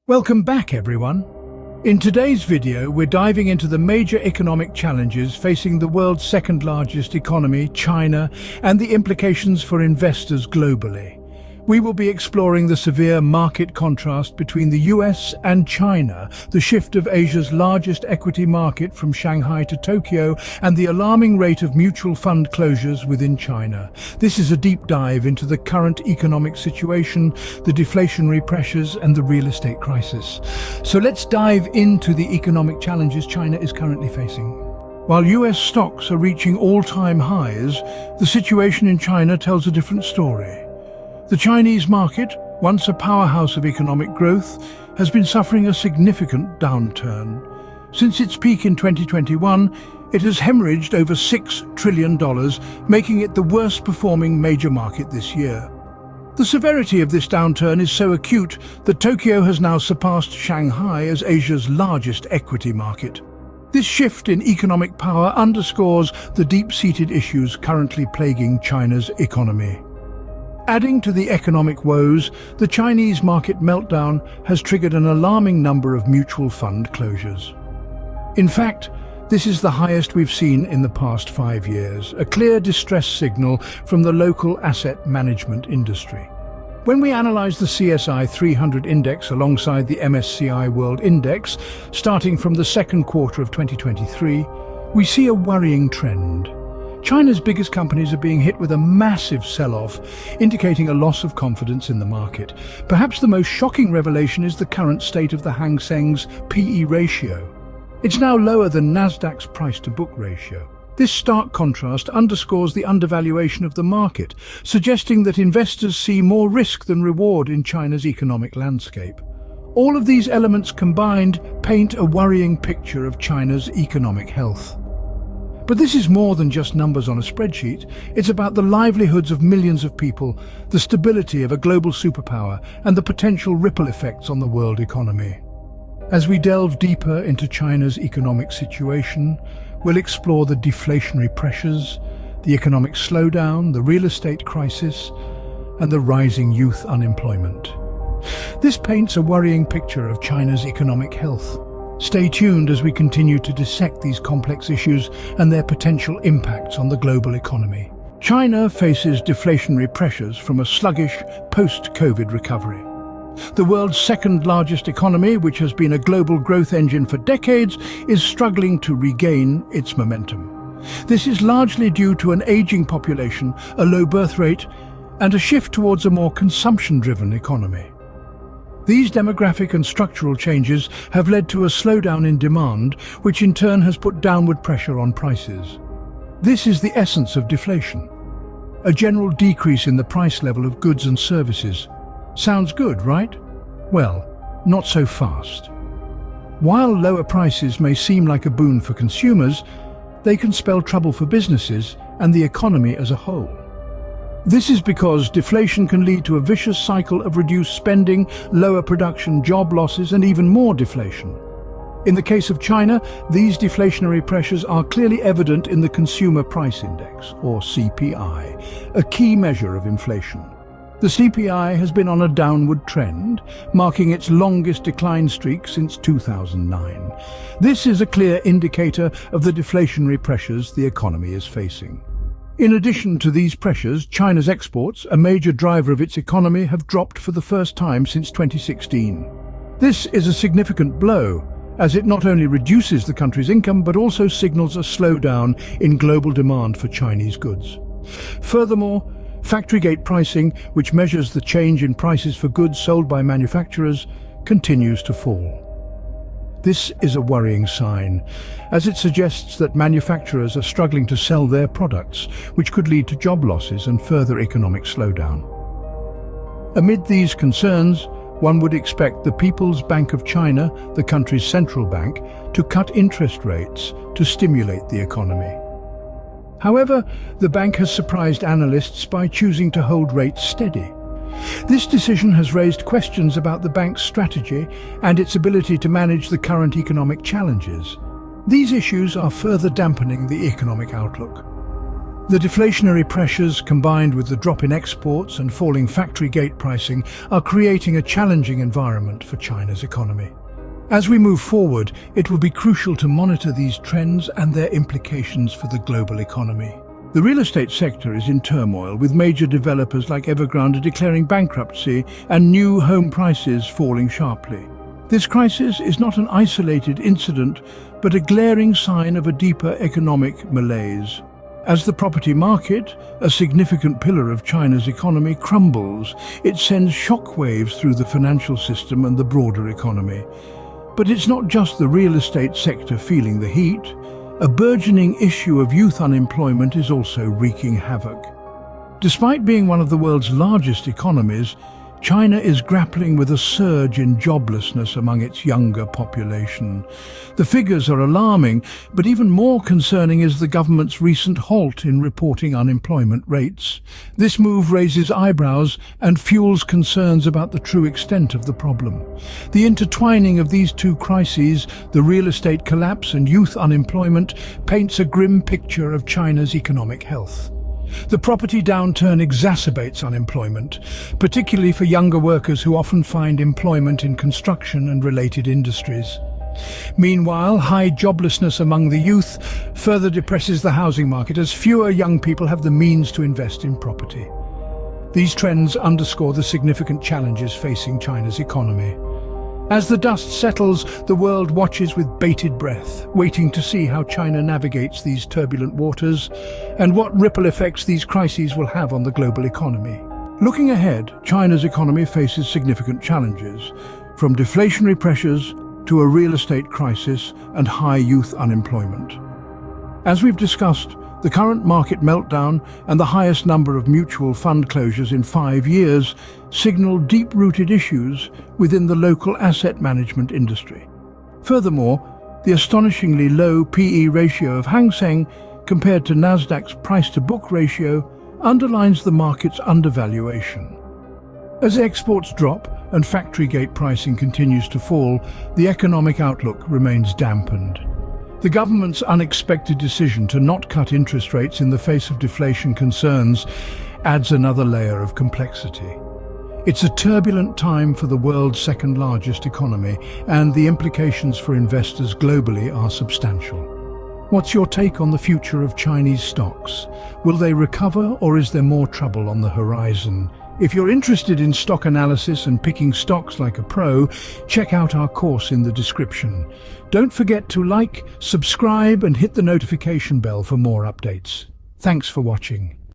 Welcome back, everyone. In today's video, we're diving into the major economic challenges facing the world's second-largest economy, China, and the implications for investors globally. We will be exploring the severe market contrast between the US and China, the shift of Asia's largest equity market from Shanghai to Tokyo, and the alarming rate of mutual fund closures within China. This is a deep dive into the current economic situation, the deflationary pressures, and the real estate crisis. So let's dive into the economic challenges China is currently facing. While US stocks are reaching all-time highs, the situation in China tells a different story. The Chinese market, once a powerhouse of economic growth, has been suffering a significant downturn. Since its peak in 2021, it has hemorrhaged over $6 trillion, making it the worst-performing major market this year. The severity of this downturn is so acute that Tokyo has now surpassed Shanghai as Asia's largest equity market. This shift in economic power underscores the deep-seated issues currently plaguing China's economy. Adding to the economic woes, the Chinese market meltdown has triggered an alarming number of mutual fund closures. In fact, this is the highest we've seen in the past 5 years, a clear distress signal from the local asset management industry. When we analyze the CSI 300 index alongside the MSCI World Index, starting from the second quarter of 2023, we see a worrying trend. China's biggest companies are being hit with a massive sell-off, indicating a loss of confidence in the market. Perhaps the most shocking revelation is the current state of the Hang Seng's PE ratio. It's now lower than Nasdaq's price-to-book ratio. This stark contrast underscores the undervaluation of the market, suggesting that investors see more risk than reward in China's economic landscape. All of these elements combined paint a worrying picture of China's economic health. But this is more than just numbers on a spreadsheet. It's about the livelihoods of millions of people, the stability of a global superpower, and the potential ripple effects on the world economy. As we delve deeper into China's economic situation, we'll explore the deflationary pressures, the economic slowdown, the real estate crisis, and the rising youth unemployment. This paints a worrying picture of China's economic health. Stay tuned as we continue to dissect these complex issues and their potential impacts on the global economy. China faces deflationary pressures from a sluggish post-COVID recovery. The world's second-largest economy, which has been a global growth engine for decades, is struggling to regain its momentum. This is largely due to an aging population, a low birth rate, and a shift towards a more consumption-driven economy. These demographic and structural changes have led to a slowdown in demand, which in turn has put downward pressure on prices. This is the essence of deflation, a general decrease in the price level of goods and services. Sounds good, right? Well, not so fast. While lower prices may seem like a boon for consumers, they can spell trouble for businesses and the economy as a whole. This is because deflation can lead to a vicious cycle of reduced spending, lower production, job losses, and even more deflation. In the case of China, these deflationary pressures are clearly evident in the Consumer Price Index, or CPI, a key measure of inflation. The CPI has been on a downward trend, marking its longest decline streak since 2009. This is a clear indicator of the deflationary pressures the economy is facing. In addition to these pressures, China's exports, a major driver of its economy, have dropped for the first time since 2016. This is a significant blow, as it not only reduces the country's income but also signals a slowdown in global demand for Chinese goods. Furthermore, factory gate pricing, which measures the change in prices for goods sold by manufacturers, continues to fall. This is a worrying sign, as it suggests that manufacturers are struggling to sell their products, which could lead to job losses and further economic slowdown. Amid these concerns, one would expect the People's Bank of China, the country's central bank, to cut interest rates to stimulate the economy. However, the bank has surprised analysts by choosing to hold rates steady. This decision has raised questions about the bank's strategy and its ability to manage the current economic challenges. These issues are further dampening the economic outlook. The deflationary pressures, combined with the drop in exports and falling factory gate pricing, are creating a challenging environment for China's economy. As we move forward, it will be crucial to monitor these trends and their implications for the global economy. The real estate sector is in turmoil, with major developers like Evergrande declaring bankruptcy and new home prices falling sharply. This crisis is not an isolated incident, but a glaring sign of a deeper economic malaise. As the property market, a significant pillar of China's economy, crumbles, it sends shockwaves through the financial system and the broader economy. But it's not just the real estate sector feeling the heat. A burgeoning issue of youth unemployment is also wreaking havoc. Despite being one of the world's largest economies, China is grappling with a surge in joblessness among its younger population. The figures are alarming, but even more concerning is the government's recent halt in reporting unemployment rates. This move raises eyebrows and fuels concerns about the true extent of the problem. The intertwining of these two crises, the real estate collapse and youth unemployment, paints a grim picture of China's economic health. The property downturn exacerbates unemployment, particularly for younger workers who often find employment in construction and related industries. Meanwhile, high joblessness among the youth further depresses the housing market as fewer young people have the means to invest in property. These trends underscore the significant challenges facing China's economy. As the dust settles, the world watches with bated breath, waiting to see how China navigates these turbulent waters and what ripple effects these crises will have on the global economy. Looking ahead, China's economy faces significant challenges, from deflationary pressures to a real estate crisis and high youth unemployment. As we've discussed, the current market meltdown and the highest number of mutual fund closures in 5 years signal deep-rooted issues within the local asset management industry. Furthermore, the astonishingly low PE ratio of Seng compared to Nasdaq's price-to-book ratio underlines the market's undervaluation. As exports drop and factory gate pricing continues to fall, the economic outlook remains dampened. The government's unexpected decision to not cut interest rates in the face of deflation concerns adds another layer of complexity. It's a turbulent time for the world's second-largest economy, and the implications for investors globally are substantial. What's your take on the future of Chinese stocks? Will they recover, or is there more trouble on the horizon? If you're interested in stock analysis and picking stocks like a pro, check out our course in the description. Don't forget to like, subscribe, and hit the notification bell for more updates. Thanks for watching.